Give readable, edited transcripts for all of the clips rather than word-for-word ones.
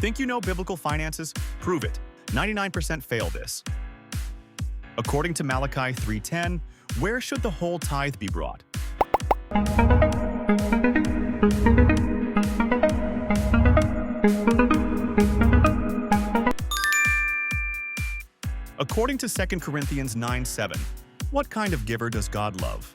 Think you know biblical finances? Prove it. 99% fail this. According to Malachi 3:10, where should the whole tithe be brought? According to 2 Corinthians 9:7, what kind of giver does God love?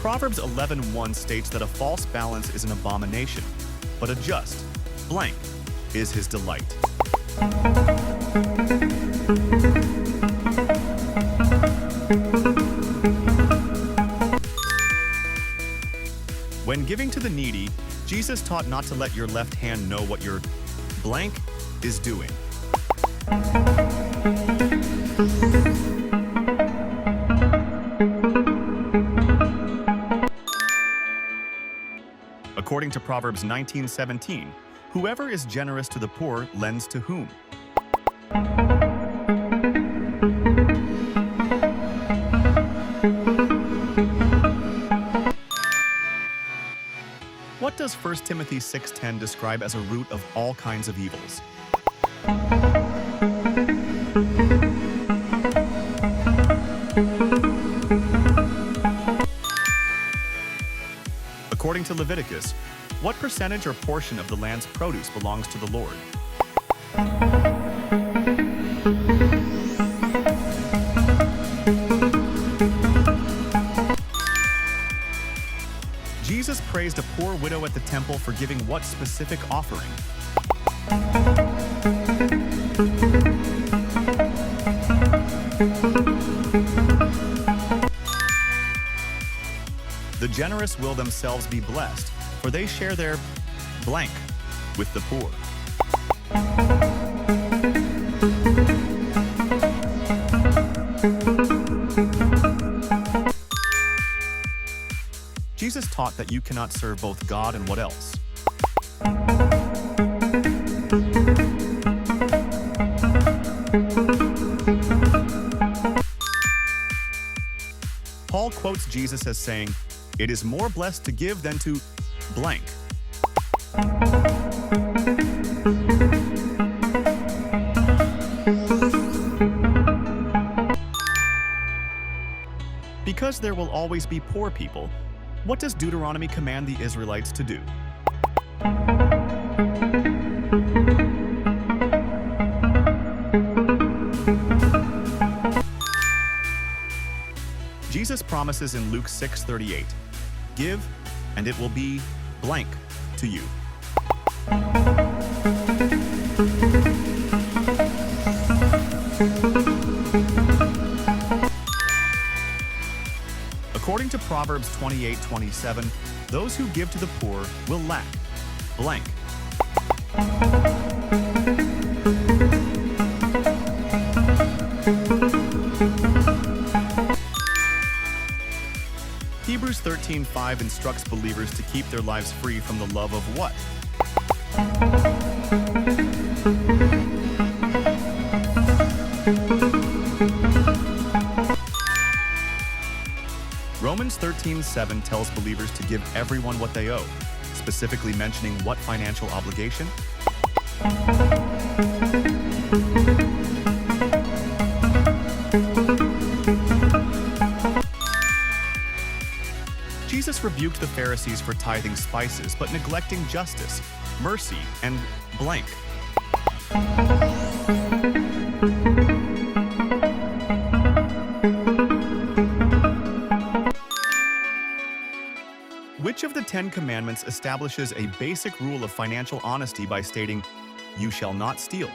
Proverbs 11:1 states that a false balance is an abomination, but a just blank is his delight. When giving to the needy, Jesus taught not to let your left hand know what your blank is doing. According to Proverbs 19:17, whoever is generous to the poor lends to whom? What does 1 Timothy 6:10 describe as a root of all kinds of evils? According to Leviticus, what percentage or portion of the land's produce belongs to the Lord? Jesus praised a poor widow at the temple for giving what specific offering? The generous will themselves be blessed, for they share their blank with the poor. Jesus taught that you cannot serve both God and what else? Paul quotes Jesus as saying, "It is more blessed to give than to blank." Because there will always be poor people, what does Deuteronomy command the Israelites to do? Jesus promises in Luke 6:38, "Give, and it will be blank to you." According to Proverbs 28:27, those who give to the poor will lack blank. Hebrews 13:5 instructs believers to keep their lives free from the love of what? Romans 13:7 tells believers to give everyone what they owe, specifically mentioning what financial obligation? Jesus rebuked the Pharisees for tithing spices but neglecting justice, mercy, and blank. Which of the 10 Commandments establishes a basic rule of financial honesty by stating, "You shall not steal"?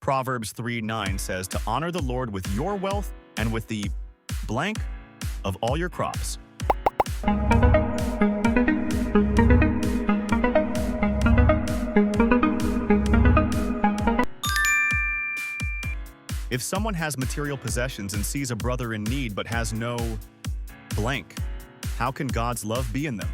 Proverbs 3:9 says to honor the Lord with your wealth and with the blank of all your crops. If someone has material possessions and sees a brother in need but has no blank, how can God's love be in them?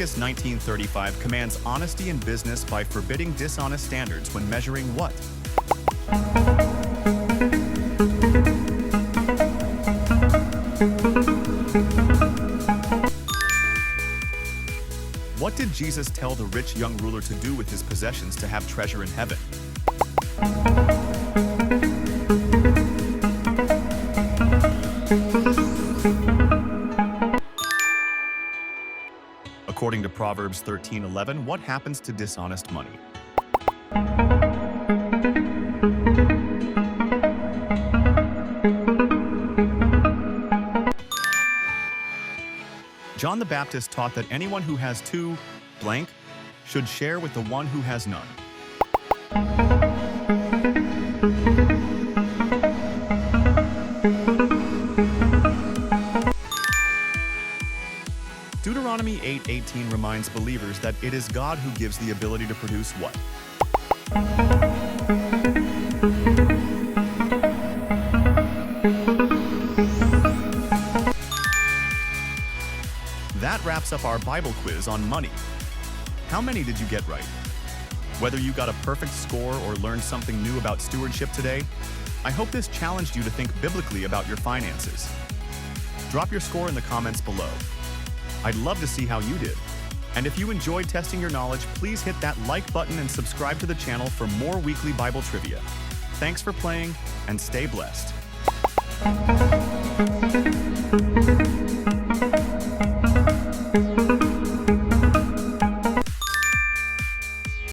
Leviticus 19:35 commands honesty in business by forbidding dishonest standards when measuring what? What did Jesus tell the rich young ruler to do with his possessions to have treasure in heaven? According to Proverbs 13:11, what happens to dishonest money? John the Baptist taught that anyone who has two blank should share with the one who has none. Deuteronomy 8:18 reminds believers that it is God who gives the ability to produce what? That wraps up our Bible quiz on money. How many did you get right? Whether you got a perfect score or learned something new about stewardship today, I hope this challenged you to think biblically about your finances. Drop your score in the comments below. I'd love to see how you did. And if you enjoyed testing your knowledge, please hit that like button and subscribe to the channel for more weekly Bible trivia. Thanks for playing, and stay blessed.